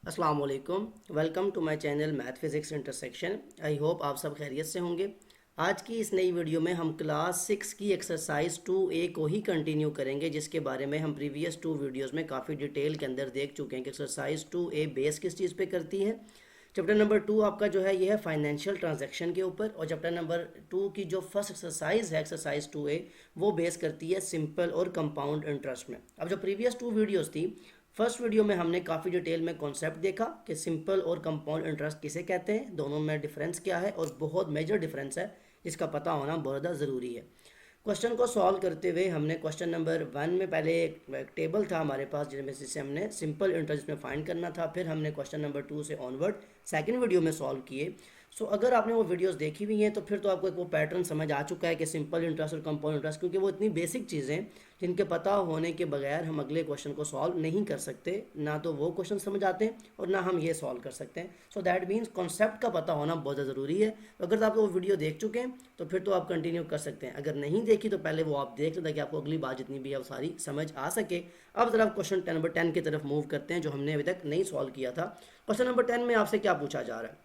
अस्सलाम वालेकुम। Welcome to my channel math physics intersection. I hope आप सब खैरियत से होंगे। आज की इस नई वीडियो में हम क्लास 6 की एक्सरसाइज 2A को ही कंटिन्यू करेंगे, जिसके बारे में हम प्रीवियस 2 वीडियोस में काफ़ी डिटेल के अंदर देख चुके हैं कि एक्सरसाइज 2A बेस किस चीज़ पे करती है। चैप्टर नंबर 2 आपका जो है ये है फाइनेंशियल ट्रांजैक्शन के ऊपर, और चैप्टर नंबर 2 की जो फर्स्ट एक्सरसाइज है एक्सरसाइज 2A वो बेस करती है सिंपल और कंपाउंड इंटरेस्ट में। अब जो प्रीवियस 2 वीडियोस थी, फर्स्ट वीडियो में हमने काफ़ी डिटेल में कॉन्सेप्ट देखा कि सिंपल और कंपाउंड इंटरेस्ट किसे कहते हैं, दोनों में डिफरेंस क्या है, और बहुत मेजर डिफरेंस है जिसका पता होना बहुत ज़्यादा ज़रूरी है। क्वेश्चन को सॉल्व करते हुए हमने क्वेश्चन नंबर 1 में पहले एक टेबल था हमारे पास जिससे हमने सिंपल इंटरेस्ट में फाइंड करना था। फिर हमने क्वेश्चन नंबर 2 से ऑनवर्ड सेकंड वीडियो में सॉल्व किए। सो अगर आपने वो वीडियोस देखी हुई हैं तो फिर तो आपको एक वो पैटर्न समझ आ चुका है कि सिंपल इंटरेस्ट और कंपाउंड इंटरेस्ट, क्योंकि वो इतनी बेसिक चीज़ें हैं जिनके पता होने के बगैर हम अगले क्वेश्चन को सॉल्व नहीं कर सकते। ना तो वो क्वेश्चन समझ आते हैं और ना हम ये सॉल्व कर सकते हैं। सो दैट मीन्स कॉन्सेप्ट का पता होना बहुत ज़्यादा ज़रूरी है। तो अगर आप वो वीडियो देख चुके हैं तो फिर तो आप कंटिन्यू कर सकते हैं। अगर नहीं देखी तो पहले वो आप देख लें ताकि आपको अगली बात जितनी भी है वो सारी समझ आ सके। अब जरा क्वेश्चन नंबर 10 की तरफ मूव करते हैं, जो हमने अभी तक नहीं सॉल्व किया था। क्वेश्चन नंबर 10 में आपसे क्या पूछा जा रहा है?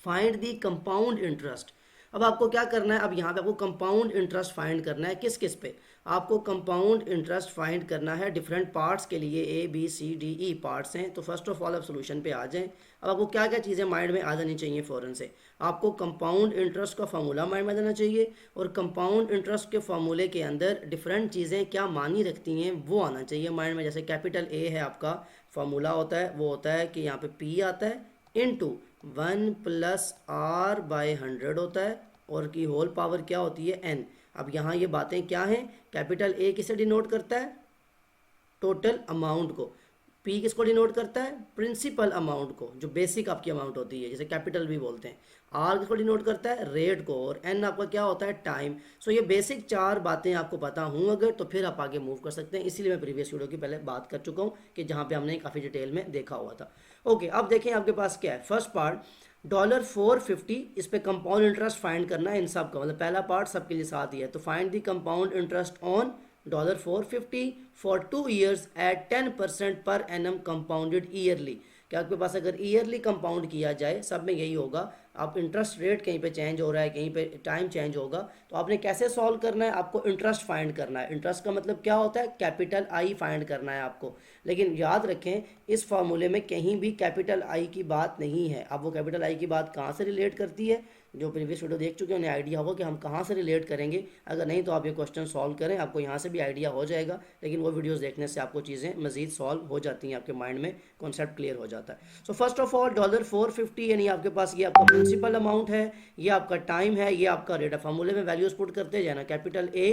Find the compound interest. अब आपको क्या करना है, अब यहाँ पे आपको कंपाउंड इंटरेस्ट फाइंड करना है। किस किस पे? आपको कंपाउंड इंटरेस्ट फाइंड करना है डिफरेंट पार्ट्स के लिए। A B C D E parts हैं। तो फर्स्ट ऑफ ऑल आप सोल्यूशन पे आ जाएं। अब आपको क्या क्या चीज़ें माइंड में आ जानी चाहिए फ़ौरन से? आपको कंपाउंड इंटरेस्ट का फार्मूला माइंड में आ जाना चाहिए, और कंपाउंड इंटरेस्ट के फार्मूले के अंदर डिफरेंट चीज़ें क्या मानी रखती हैं वो आना चाहिए माइंड में। जैसे कैपिटल A है आपका फार्मूला होता है, वो होता है कि यहाँ पे P आता है इनटू 1 + R/100 होता है, और की होल पावर क्या होती है n। अब यहाँ ये बातें क्या हैं? कैपिटल A किसे डिनोट करता है? टोटल अमाउंट को। P किसको डिनोट करता है? प्रिंसिपल अमाउंट को, जो बेसिक आपकी अमाउंट होती है, जिसे कैपिटल भी बोलते हैं। R किसको डिनोट करता है? रेट को। और N आपका क्या होता है? टाइम। सो ये बेसिक 4 बातें आपको पता हों अगर, तो फिर आप आगे मूव कर सकते हैं। इसीलिए मैं प्रीवियस वीडियो की पहले बात कर चुका हूँ कि जहाँ पे हमने काफ़ी डिटेल में देखा हुआ था। ओके, अब देखें आपके पास क्या है। फर्स्ट पार्ट $450, इस पे कंपाउंड इंटरेस्ट फाइंड करना है इन सब का, मतलब पहला पार्ट सबके लिए साथ ही है। तो find the compound interest on $450 for 2 years at 10% per annum compounded yearly. क्या आपके पास अगर ईयरली कंपाउंड किया जाए, सब में यही होगा। आप इंटरेस्ट रेट कहीं पे चेंज हो रहा है, कहीं पे टाइम चेंज होगा, तो आपने कैसे सॉल्व करना है? आपको इंटरेस्ट फाइंड करना है। इंटरेस्ट का मतलब क्या होता है? कैपिटल आई फाइंड करना है आपको। लेकिन याद रखें, इस फॉर्मूले में कहीं भी कैपिटल आई की बात नहीं है। अब वो कैपिटल आई की बात कहाँ से रिलेट करती है? जो प्रीवियस वीडियो देख चुके हैं उन्हें आइडिया होगा कि हम कहाँ से रिलेट करेंगे। अगर नहीं तो आप ये क्वेश्चन सॉल्व करें, आपको यहाँ से भी आइडिया हो जाएगा। लेकिन वो वीडियोस देखने से आपको चीज़ें मजीद सॉल्व हो जाती हैं, आपके माइंड में कॉन्सेप्ट क्लियर हो जाता है। सो फर्स्ट ऑफ ऑल $450, यानी आपके पास ये आपका प्रिंसिपल अमाउंट है, ये आपका टाइम है, ये आपका रेट है। फार्मूले में वैल्यूज पुट करते जाना। कैपिटल A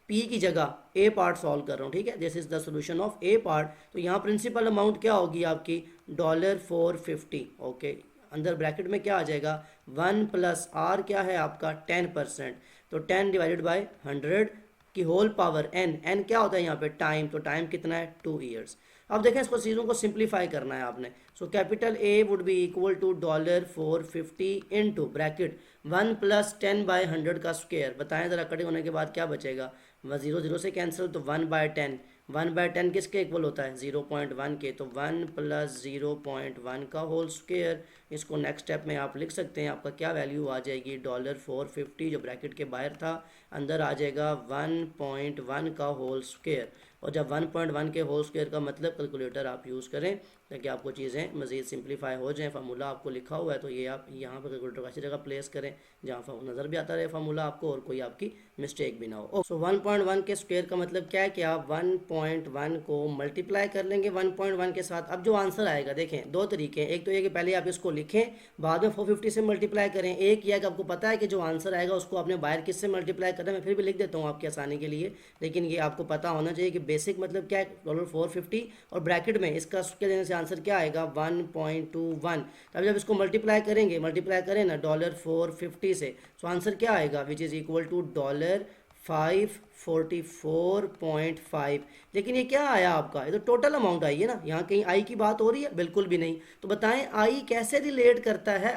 P की जगह A पार्ट सॉल्व कर रहा हूँ, ठीक है। This is the solution of A part. तो यहाँ प्रिंसिपल अमाउंट क्या होगी आपकी? $450। ओके, अंदर ब्रैकेट में क्या आ जाएगा? 1 + R क्या है आपका? 10%। तो 10 डिवाइडेड बाई 100 की होल पावर n क्या होता है यहाँ पे? टाइम। तो टाइम कितना है? 2 years। अब देखें, इसको चीज़ों को सिंप्लीफाई करना है आपने। So capital A would be equal to $450 into bracket 1 + 10/100 का स्क्वायर। बताएं ज़रा, कटिंग होने के बाद क्या बचेगा? 0 0 से कैंसिल, तो 1/10। 1/10 किसके इक्वल होता है? 0.1 के। तो 1 + 0.1 का होल स्क्वायर। इसको नेक्स्ट स्टेप में आप लिख सकते हैं। आपका क्या वैल्यू आ जाएगी? $450 जो ब्रैकेट के बाहर था, अंदर आ जाएगा 1.1 का होल स्क्वायर। और जब 1.1 के होल स्क्वायर का मतलब कैलकुलेटर आप यूज़ करें ताकि आपको चीज़ें मज़ीद सिंप्लीफाई हो जाएं। फार्मूला आपको लिखा हुआ है, तो ये आप यहाँ पर कैलकुलेटर को अच्छी जगह प्लेस करें जहाँ नज़र भी आता रहे फार्मूला आपको, और कोई आपकी मिस्टेक भी ना हो। सो 1.1 के स्क्वायर का मतलब क्या है कि आप 1.1 को मल्टीप्लाई कर लेंगे 1.1 के साथ। अब जो आंसर आएगा, देखें दो तरीके हैं। एक तो ये कि पहले आप इसको लिखें, बाद में 450 से मल्टीप्लाई करें। एक यह कि आपको पता है कि जो आंसर आएगा उसको आपने बाहर किससे मल्टीप्लाई करना है। मैं फिर भी लिख देता हूँ आपकी आसानी के लिए, लेकिन ये आपको पता होना चाहिए कि बेसिक मतलब क्या है। $450 और ब्रैकेट में इसका स्क्वायर देने से आंसर क्या आएगा? 1.21। तब जब इसको मल्टीप्लाई करेंगे, मल्टीप्लाई करें ना $450 से, तो आंसर क्या आएगा? Which is equal to 44.5। लेकिन ये क्या आया आपका, ये तो टोटल अमाउंट आई है ना, यहाँ कहीं आई की बात हो रही है, बिल्कुल भी नहीं। तो बताएं आई कैसे रिलेट करता है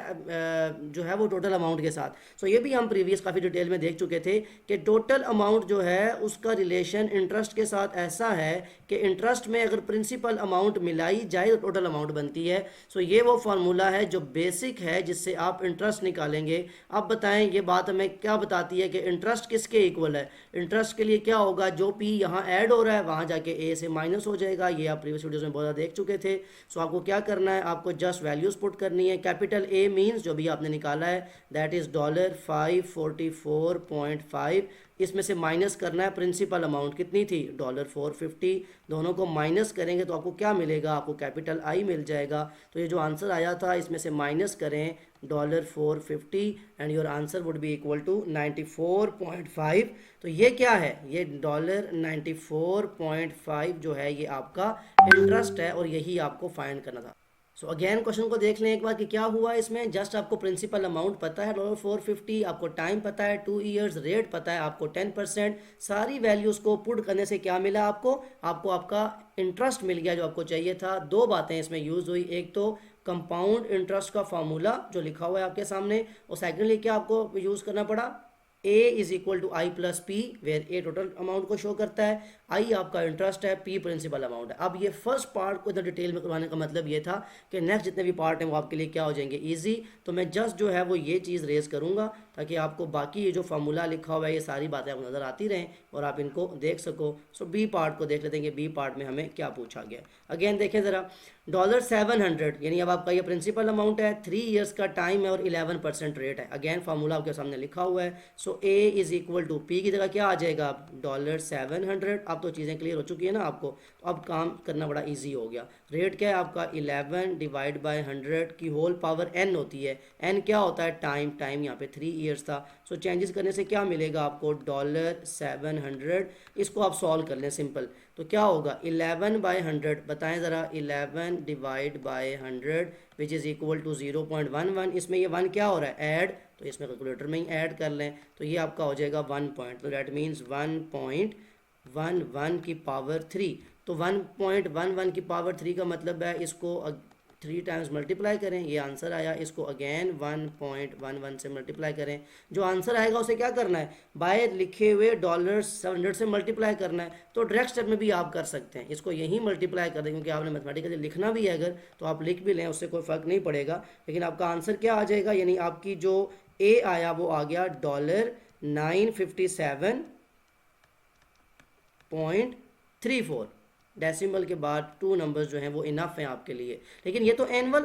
जो है वो टोटल अमाउंट के साथ। सो ये भी हम प्रीवियस काफ़ी डिटेल में देख चुके थे कि टोटल अमाउंट जो है उसका रिलेशन इंटरेस्ट के साथ ऐसा है कि इंटरेस्ट में अगर प्रिंसिपल अमाउंट मिलाई जाए तो टोटल अमाउंट बनती है। सो ये वो फार्मूला है जो बेसिक है जिससे आप इंटरेस्ट निकालेंगे। अब बताएं ये बात हमें क्या बताती है कि इंटरेस्ट किसके इक्वल है। इंटरेस्ट के लिए क्या होगा, जो पी यहाँ ऐड हो रहा है वहाँ जाके ए से माइनस हो जाएगा। ये आप प्रीवियस वीडियोस में बहुत ज़्यादा देख चुके थे। सो आपको क्या करना है, आपको जस्ट वैल्यूज पुट करनी है। कैपिटल ए मीन्स जो भी आपने निकाला है दैट इज़ $544.5, इसमें से माइनस करना है प्रिंसिपल अमाउंट कितनी थी $450। दोनों को माइनस करेंगे तो आपको क्या मिलेगा, आपको कैपिटल आई मिल जाएगा। तो ये जो आंसर आया था इसमें से माइनस करें $450 and your answer would be equal to 94.5। तो ये क्या है, ये $94.5 जो है ये आपका इंटरेस्ट है और यही आपको फाइंड करना था। सो अगेन क्वेश्चन को देख लें एक बार कि क्या हुआ इसमें। जस्ट आपको प्रिंसिपल अमाउंट पता है $450, आपको टाइम पता है 2 ईयर्स, रेट पता है आपको 10%। सारी वैल्यूज़ को पुट करने से क्या मिला आपको आपका इंटरेस्ट मिल गया जो आपको चाहिए था। दो बातें इसमें यूज़ हुई, एक तो कंपाउंड इंटरेस्ट का फार्मूला जो लिखा हुआ है आपके सामने, और सेकेंडली क्या आपको यूज़ करना पड़ा, A is equal to I plus P, where A total amount को शो करता है, आई आपका इंटरेस्ट है, पी प्रिंसिपल अमाउंट है। अब ये फर्स्ट पार्ट को इतना डिटेल में करवाने का मतलब ये था कि नेक्स्ट जितने भी पार्ट हैं वो आपके लिए क्या हो जाएंगे, इजी। तो मैं जस्ट जो है वो ये चीज़ रेज करूँगा ताकि आपको बाकी ये जो फार्मूला लिखा हुआ है ये सारी बातें आपको नज़र आती रहें और आप इनको देख सको। सो बी पार्ट को देख लेते हैं कि बी पार्ट में हमें क्या पूछा गया। अगेन देखें ज़रा, $700 यानी अब आपका ये प्रिंसिपल अमाउंट है, 3 ईयर्स का टाइम है और 11% रेट है। अगेन फार्मूला आपके सामने लिखा हुआ है। सो ए इज इक्वल टू पी की जगह क्या आ जाएगा $700। अब तो चीज़ें क्लियर हो चुकी है ना आपको, तो अब काम करना बड़ा इजी हो गया। रेट क्या है आपका 11 डिवाइड बाय 100 की होल पावर n होती है। n क्या होता है, टाइम यहाँ पे 3 ईयर्स था। सो चेंजेस करने से क्या मिलेगा आपको $700। इसको आप सॉल्व कर लें सिंपल, तो क्या होगा 11 बाय 100, बताएं ज़रा 11 divide by 100 which is equal to 0.11। इसमें ये 1 क्या हो रहा है, ऐड, तो इसमें कैलकुलेटर में ही ऐड कर लें तो ये आपका हो जाएगा 1 पॉइंट, तो दैट मीन्स 1.11 की पावर 3। तो 1.11 की पावर 3 का मतलब है इसको 3 टाइम्स मल्टीप्लाई करें, ये आंसर आया। इसको अगेन 1.11 से मल्टीप्लाई करें, जो आंसर आएगा उसे क्या करना है, बाय लिखे हुए $700 से मल्टीप्लाई करना है। तो डायरेक्ट स्टेप में भी आप कर सकते हैं, इसको यहीं मल्टीप्लाई कर दें, क्योंकि आपने मैथमेटिकली लिखना भी है अगर तो आप लिख भी लें, उससे कोई फ़र्क नहीं पड़ेगा। लेकिन आपका आंसर क्या आ जाएगा, यानी आपकी जो ए आया वो आ गया $957.34। डेसिमल के बाद 2 नंबर्स जो हैं वो इनफ हैं आपके लिए। लेकिन ये तो एनुअल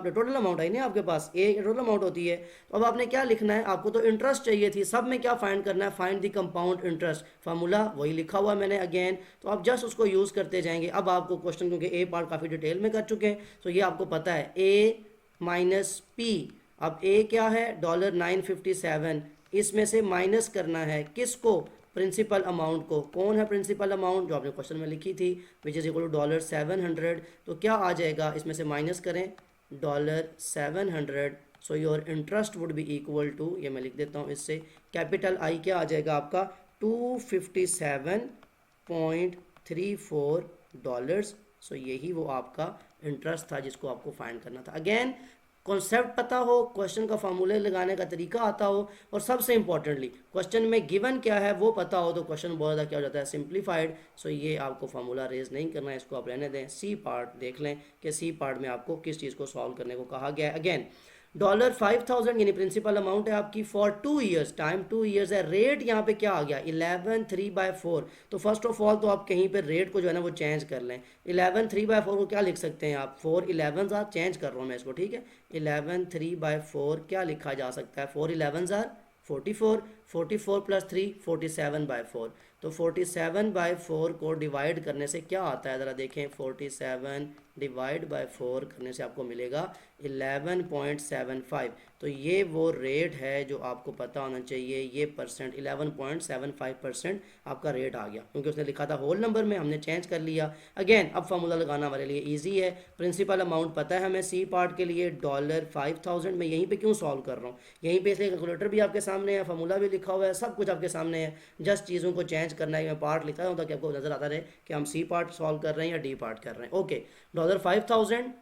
टोटल अमाउंट आई ना आपके पास, ए टोटल अमाउंट होती है। तो अब आपने क्या लिखना है, आपको तो इंटरेस्ट चाहिए थी, सब में क्या फाइंड करना है, find the compound interest. Formula वही लिखा हुआ मैंने अगेन, तो आप जस्ट उसको यूज़ करते जाएंगे। अब आपको क्वेश्चन, क्योंकि ए पार्ट काफ़ी डिटेल में कर चुके हैं तो ये आपको पता है ए माइनस पी। अब ए क्या है $957, इसमें से माइनस करना है किसको, प्रिंसिपल अमाउंट को। कौन है प्रिंसिपल अमाउंट, जो आपने क्वेश्चन में लिखी थी, विच इज इक्वल टू $700। तो क्या आ जाएगा, इसमें से माइनस करें $700। So your interest would be equal to, ये मैं लिख देता हूँ इससे, कैपिटल आई क्या आ जाएगा आपका $257.34। सो यही वो आपका इंटरेस्ट था जिसको आपको फाइंड करना था। अगेन कॉन्सेप्ट पता हो, क्वेश्चन का फार्मूले लगाने का तरीका आता हो, और सबसे इंपॉर्टेंटली क्वेश्चन में गिवन क्या है वो पता हो, तो क्वेश्चन बहुत ज़्यादा क्या हो जाता है, सिंप्लीफाइड। सो ये आपको फार्मूला रेज नहीं करना है, इसको आप रहने दें। सी पार्ट देख लें कि सी पार्ट में आपको किस चीज़ को सॉल्व करने को कहा गया है। अगेन $5,000 यानी प्रिंसिपल अमाउंट है आपकी फॉर 2 ईयर्स, टाइम 2 ईयर्स है। रेट यहाँ पे क्या आ गया 11 3/4। तो फर्स्ट ऑफ ऑल तो आप कहीं पे रेट को जो है ना वो चेंज कर लें। 11 3/4 को क्या लिख सकते हैं आप, 4 11 आप चेंज कर रहा हूँ मैं इसको, ठीक है। 11 3/4 क्या लिखा जा सकता है, 4 11 44, 44 प्लस 3 47/4। तो 47/4 को डिवाइड करने से क्या आता है ज़रा देखें, 47 डिवाइड बाय 4 करने से आपको मिलेगा 11.75। तो ये वो रेट है जो आपको पता होना चाहिए, ये परसेंट 11.75% आपका रेट आ गया, क्योंकि उसने लिखा था होल नंबर में, हमने चेंज कर लिया। अगेन अब फार्मूला लगाना हमारे लिए इजी है, प्रिंसिपल अमाउंट पता है हमें सी पार्ट के लिए $5000। मैं यहीं पे क्यों सॉल्व कर रहा हूँ, यहीं पे इसलिए कैलकुलेटर भी आपके सामने है, फार्मूला भी लिखा हुआ है, सब कुछ आपके सामने है, जस्ट चीज़ों को चेंज करना है। मैं पार्ट लिखा हूँ ताकि आपको नज़र आता रहे कि हम सी पार्ट सॉल्व कर रहे हैं या डी पार्ट कर रहे हैं। ओके, $5000,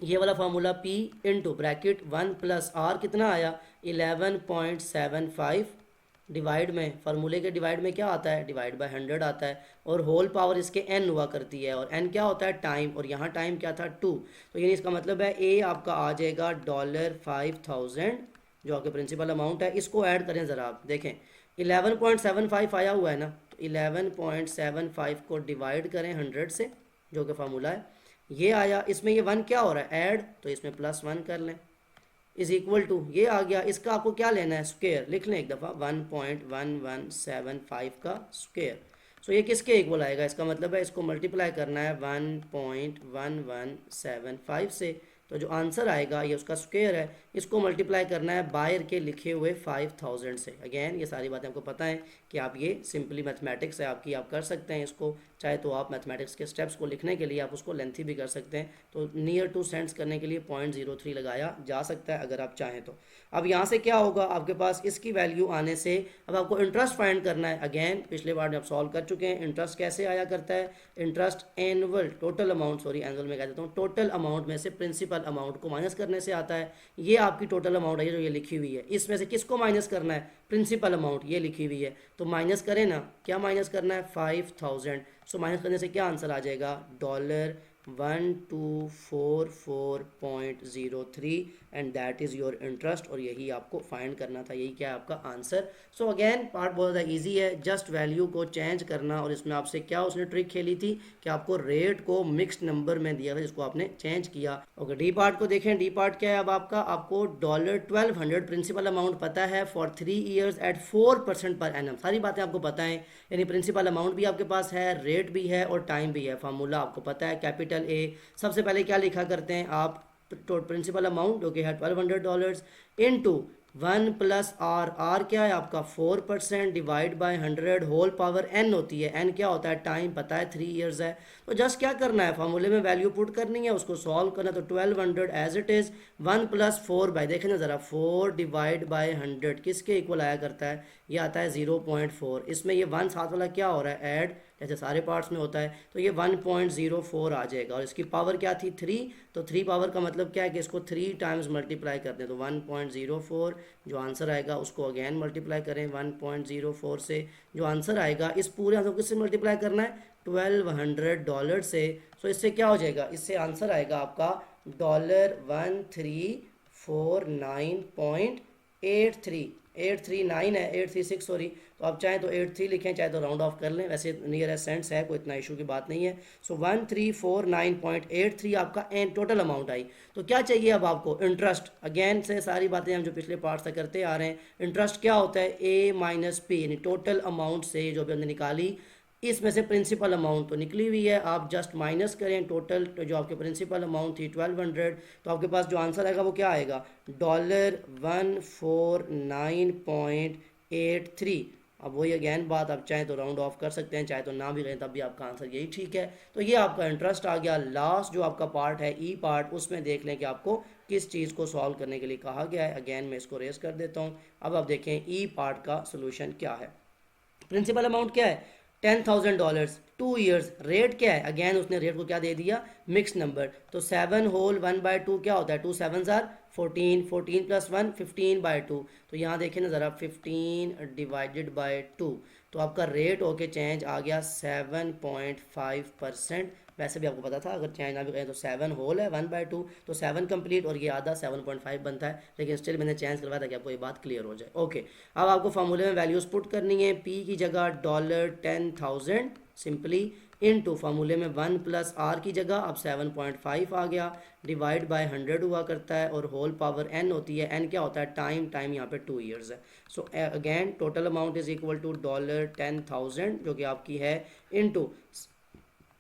ये वाला formula P into bracket 1 plus R कितना आया 11.75, डिवाइड में फार्मूले के डिवाइड में क्या आता है, डिवाइड बाय 100 आता है, और होल पावर इसके n हुआ करती है, और n क्या होता है टाइम, और यहाँ टाइम क्या था 2। तो यानी इसका मतलब है A आपका आ जाएगा $5000 जो आपके प्रिंसिपल अमाउंट है। इसको ऐड करें ज़रा, आप देखें 11.75 आया हुआ है ना, तो 11.75 को डिवाइड करें 100 से जो कि फार्मूला है, ये आया, इसमें ये 1 क्या हो रहा है ऐड, तो इसमें +1 कर लें, इज इक्वल टू ये आ गया। इसका आपको क्या लेना है स्क्वायर, लिख लें एक दफ़ा 1.1175 का स्क्वायर। सो ये किसके इक्वल आएगा, इसका मतलब है इसको मल्टीप्लाई करना है 1.1175 से, तो जो आंसर आएगा ये उसका स्क्वायर है, इसको मल्टीप्लाई करना है बाहर के लिखे हुए 5000 से। अगेन ये सारी बातें आपको पता है कि आप ये सिंपली मैथमेटिक्स है आपकी, आप कर सकते हैं इसको, चाहे तो आप मैथमेटिक्स के स्टेप्स को लिखने के लिए आप उसको लेंथी भी कर सकते हैं, तो नियर टू सेंस करने के लिए 0.03 लगाया जा सकता है अगर आप चाहें तो। अब यहाँ से क्या होगा आपके पास, इसकी वैल्यू आने से अब आपको इंटरेस्ट फाइंड करना है। अगेन पिछले बार में आप सॉल्व कर चुके हैं, इंटरेस्ट कैसे आया करता है, interest annual total amount, sorry annual में कह देता हूँ, टोटल अमाउंट में से प्रिंसिपल अमाउंट को माइनस करने से आता है। ये आपकी टोटल अमाउंट है जो ये लिखी हुई है, इसमें से किसको माइनस करना है, प्रिंसिपल अमाउंट, ये लिखी हुई है, तो माइनस करें ना, क्या माइनस करना है 5000। सो माइनस करने से क्या आंसर आ जाएगा $1244.03 and that is your interest, और यही आपको फाइंड करना था, यही क्या है आपका आंसर। सो अगेन पार्ट बहुत ज़्यादा ईजी है, जस्ट वैल्यू को चेंज करना, और इसमें आपसे क्या उसने ट्रिक खेली थी कि आपको रेट को मिक्स्ड नंबर में दिया था जिसको आपने चेंज किया। ओके, डी पार्ट को देखें, डी पार्ट क्या है अब आपका, आपको $1200 प्रिंसिपल अमाउंट पता है for 3 years eight 4% per annum, सारी बातें आपको पता है, यानी प्रिंसिपल अमाउंट भी आपके पास है, रेट भी है और टाइम भी है। फार्मूला आपको पता है, कैपिटल ए सबसे पहले क्या लिखा करते हैं आप, प्रिंसिपल अमाउंट जो कि है $1200 इनटू 1 प्लस आर, आर क्या है आपका 4%, divide by 100, whole power n होती है, n क्या होता है टाइम, पता है 3 ईयर्स है। तो जस्ट क्या करना है, फार्मूले में वैल्यू पुट करनी है, उसको सॉल्व करना है, तो 1200 as it is 1 plus 4 by, देखें ना ज़रा, 4 डिवाइड बाय 100 किसके इक्वल आया करता है, ये आता है 0.4, इसमें ये 1 साथ वाला क्या हो रहा है ऐड, जैसे सारे पार्ट्स में होता है, तो ये 1.04 आ जाएगा, और इसकी पावर क्या थी 3, तो 3 पावर का मतलब क्या है कि इसको 3 टाइम्स मल्टीप्लाई करते हैं, तो 1.04 जो आंसर आएगा उसको अगेन मल्टीप्लाई करें 1.04 से, जो आंसर आएगा इस पूरे आंसर को किससे मल्टीप्लाई करना है $1200 से। सो इससे क्या हो जाएगा, इससे आंसर आएगा आपका $1349.83 है, 836 सॉरी, तो आप चाहें तो 83 लिखें, चाहे तो राउंड ऑफ कर लें, वैसे नियर एसेंट्स है, कोई इतना इशू की बात नहीं है। सो 1349.83 आपका एन टोटल अमाउंट आई। तो क्या चाहिए अब आपको, इंटरेस्ट, अगेन से सारी बातें हम जो पिछले पार्ट से करते आ रहे हैं, इंटरेस्ट क्या होता है A माइनस P, यानी टोटल अमाउंट से जो भी हमने निकाली, इसमें से प्रिंसिपल अमाउंट तो निकली हुई है, आप जस्ट माइनस करें टोटल, तो जो आपके प्रिंसिपल अमाउंट थी 1200, तो आपके पास जो आंसर आएगा वो क्या आएगा $149.83। अब वही अगेन बात, आप चाहें तो राउंड ऑफ कर सकते हैं, चाहे तो ना भी करें तब भी आपका आंसर यही ठीक है। तो ये आपका इंटरेस्ट आ गया। लास्ट जो आपका पार्ट है ई पार्ट, उसमें देख लें कि आपको किस चीज़ को सॉल्व करने के लिए कहा गया है। अगेन मैं इसको रेस कर देता हूँ। अब आप देखें ई पार्ट का सोल्यूशन क्या है। प्रिंसिपल अमाउंट क्या है $10,000, 2 ईयर्स, रेट क्या है, अगेन उसने रेट को क्या दे दिया मिक्स नंबर, तो 7 होल 1/2 क्या होता है, 2 7s आर 14, 14 प्लस 1 15/2, तो यहाँ देखें ना ज़रा 15 डिवाइडेड बाय 2, तो आपका रेट होके चेंज आ गया 7.5%। वैसे भी आपको पता था अगर चेंज ना भी करें तो 7 होल है 1/2, तो 7 कंप्लीट और ये आधा 7.5 बनता है, लेकिन स्टिल मैंने चेंज करवाया था कि आपको ये बात क्लियर हो जाए। ओके, अब आपको फार्मूले में वैल्यूज़ पुट करनी है। पी की जगह $10,000 सिंपली इनटू फार्मूले में 1 प्लस आर की जगह अब 7.5 आ गया, डिवाइड बाय 100 हुआ करता है, और होल पावर n होती है, n क्या होता है टाइम, टाइम यहाँ पे 2 ईयर्स है। So again total amount is equal to $10,000 जो कि आपकी है इनटू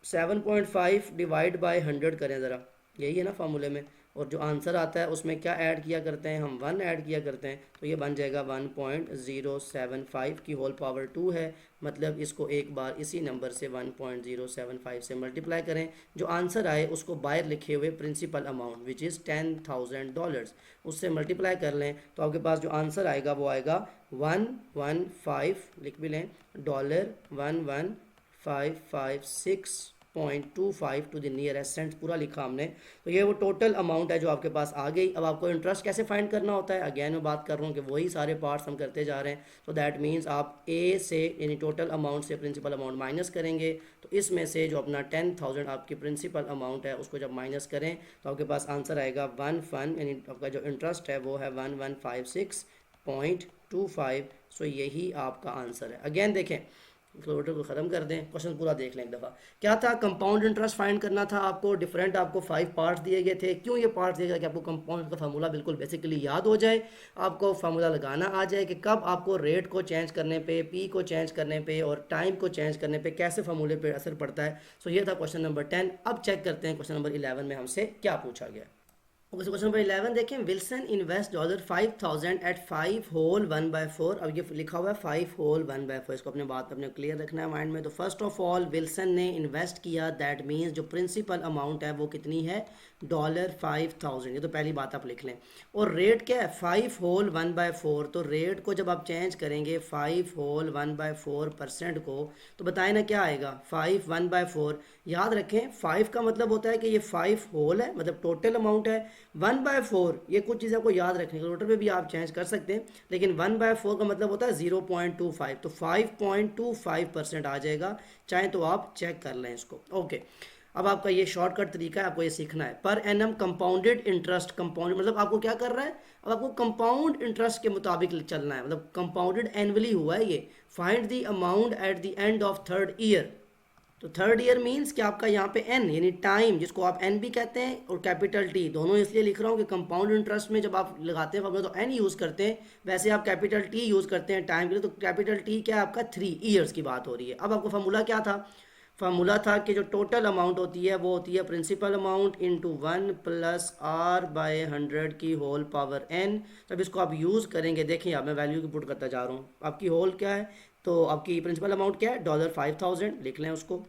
7.5 डिवाइड बाय 100 करें ज़रा, यही है ना फार्मूले में, और जो आंसर आता है उसमें क्या ऐड किया करते हैं हम, 1 ऐड किया करते हैं, तो ये बन जाएगा 1.075 की होल पावर 2 है। मतलब इसको एक बार इसी नंबर से 1.075 से मल्टीप्लाई करें, जो आंसर आए उसको बाहर लिखे हुए प्रिंसिपल अमाउंट विच इज़ $10,000 उससे मल्टीप्लाई कर लें, तो आपके पास जो आंसर आएगा वो आएगा 115, लिख भी लें, $11556.25 टू द नियरेस्ट सेंट, पूरा लिखा हमने। तो ये वो टोटल अमाउंट है जो आपके पास आ गई। अब आपको इंटरेस्ट कैसे फाइंड करना होता है, अगेन मैं बात कर रहा हूँ कि वही सारे पार्ट्स हम करते जा रहे हैं। तो दैट मीन्स आप ए से यानी टोटल अमाउंट से प्रिंसिपल अमाउंट माइनस करेंगे, तो इसमें से जो अपना 10,000 आपकी प्रिंसिपल अमाउंट है उसको जब माइनस करें तो आपके पास आंसर आएगा 1 यानी आपका जो इंटरेस्ट है वो है 1156.25। सो यही आपका आंसर है। अगेन देखें, कैलकुलेटर को ख़त्म कर दें, क्वेश्चन पूरा देख लें एक दफ़ा। क्या था, कंपाउंड इंटरेस्ट फाइंड करना था आपको। डिफरेंट आपको 5 पार्ट्स दिए गए थे। क्यों ये पार्ट्स दिए गए कि आपको कंपाउंड का फार्मूला बिल्कुल बेसिकली याद हो जाए, आपको फार्मूला लगाना आ जाए कि कब आपको रेट को चेंज करने पे, पी को चेंज करने पे और टाइम को चेंज करने पे कैसे फार्मूले पे असर पड़ता है। सो ये था क्वेश्चन नंबर 10। अब चेक करते हैं क्वेश्चन नंबर 11 में हमसे क्या पूछा गया। क्वेश्चन नंबर 11 देखें, विल्सन इन्वेस्ट $5,000 एट 5 होल 1/4। अब ये लिखा हुआ है 5 होल 1/4, इसको अपने बात अपने क्लियर रखना है माइंड में। तो फर्स्ट ऑफ ऑल विल्सन ने इन्वेस्ट किया, दैट मीन्स जो प्रिंसिपल अमाउंट है वो कितनी है, $5,000। ये तो पहली बात आप लिख लें। और रेट क्या है, 5 होल 1/4। तो रेट को जब आप चेंज करेंगे 5 होल 1/4% को, तो बताएं ना क्या आएगा, 5 1/4। याद रखें 5 का मतलब होता है कि ये 5 होल है, मतलब टोटल अमाउंट है। 1/4 ये कुछ चीज़ें आपको याद रखने, कैलकुलेटर पे भी आप चेंज कर सकते हैं, लेकिन 1/4 का मतलब होता है 0.25। तो 5.25% आ जाएगा, चाहे तो आप चेक कर लें इसको। ओके, अब आपका ये शॉर्टकट तरीका है, आपको ये सीखना है। Per annum compounded interest, compound मतलब आपको क्या कर रहा है, अब आपको कंपाउंड इंटरेस्ट के मुताबिक चलना है, मतलब कंपाउंडेड एनुअली हुआ है ये। Find the amount at the end of 3rd year. तो 3rd ईयर मीन्स कि आपका यहाँ पे एन यानी टाइम, जिसको आप एन भी कहते हैं और कैपिटल टी, दोनों इसलिए लिख रहा हूँ कि कंपाउंड इंटरेस्ट में जब आप लगाते हैं तो एन यूज़ करते हैं, वैसे आप कैपिटल टी यूज़ करते हैं टाइम के लिए। तो कैपिटल टी क्या है आपका, 3 ईयर्स की बात हो रही है। अब आपको फार्मूला क्या था, फार्मूला था कि जो टोटल अमाउंट होती है वो होती है प्रिंसिपल अमाउंट इंटू 1 + R/100 की होल पावर n। जब इसको आप यूज़ करेंगे, देखिए आप मैं वैल्यू की पुट करता जा रहा हूँ, आपकी होल क्या है, तो आपकी प्रिंसिपल अमाउंट क्या है, $5,000 लिख लें उसको,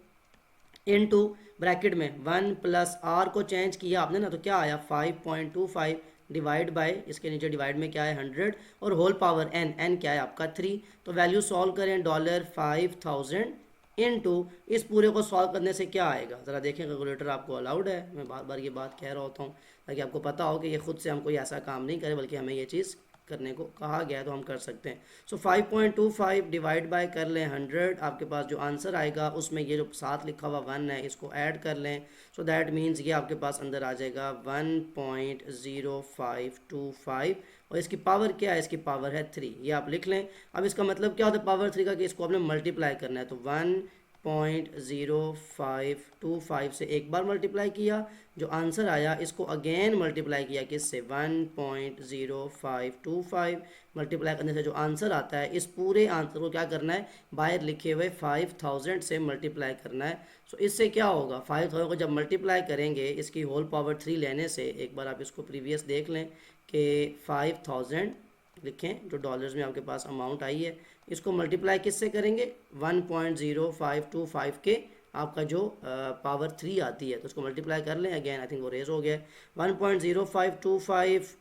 इनटू ब्रैकेट में 1 + R को चेंज किया आपने ना, तो क्या आया 5.25 डिवाइड बाय, इसके नीचे डिवाइड में क्या है 100 और होल पावर n क्या है आपका 3। तो वैल्यू सॉल्व करें, $5,000 इनटू इस पूरे को सॉल्व करने से क्या आएगा, ज़रा देखें, कैलकुलेटर आपको अलाउड है, मैं बार बार ये बात कह रहा होता हूँ ताकि आपको पता हो कि ये खुद से हम कोई ऐसा काम नहीं करें, बल्कि हमें ये चीज़ करने को कहा गया है तो हम कर सकते हैं। सो 5.25 डिवाइड बाय कर लें 100, आपके पास जो आंसर आएगा उसमें ये जो साथ लिखा हुआ 1 है इसको ऐड कर लें। सो दैट मीन्स ये आपके पास अंदर आ जाएगा 1.0525 और इसकी पावर क्या है, इसकी पावर है 3, ये आप लिख लें। अब इसका मतलब क्या होता है पावर 3 का, कि इसको आपने मल्टीप्लाई करना है। तो 1.0525 से एक बार मल्टीप्लाई किया, जो आंसर आया इसको अगेन मल्टीप्लाई किया किससे, 1.0525 मल्टीप्लाई करने से जो आंसर आता है, इस पूरे आंसर को क्या करना है, बाहर लिखे हुए 5,000 से मल्टीप्लाई करना है। सो इससे क्या होगा, 5,000 को जब मल्टीप्लाई करेंगे इसकी होल पावर 3 लेने से, एक बार आप इसको प्रीवियस देख लें कि 5,000 लिखें जो डॉलर्स में आपके पास अमाउंट आई है, इसको मल्टीप्लाई किससे करेंगे, 1.0525 के आपका जो पावर 3 आती है, तो उसको मल्टीप्लाई कर लें। अगेन आई थिंक वो रेज हो गया, 1.0525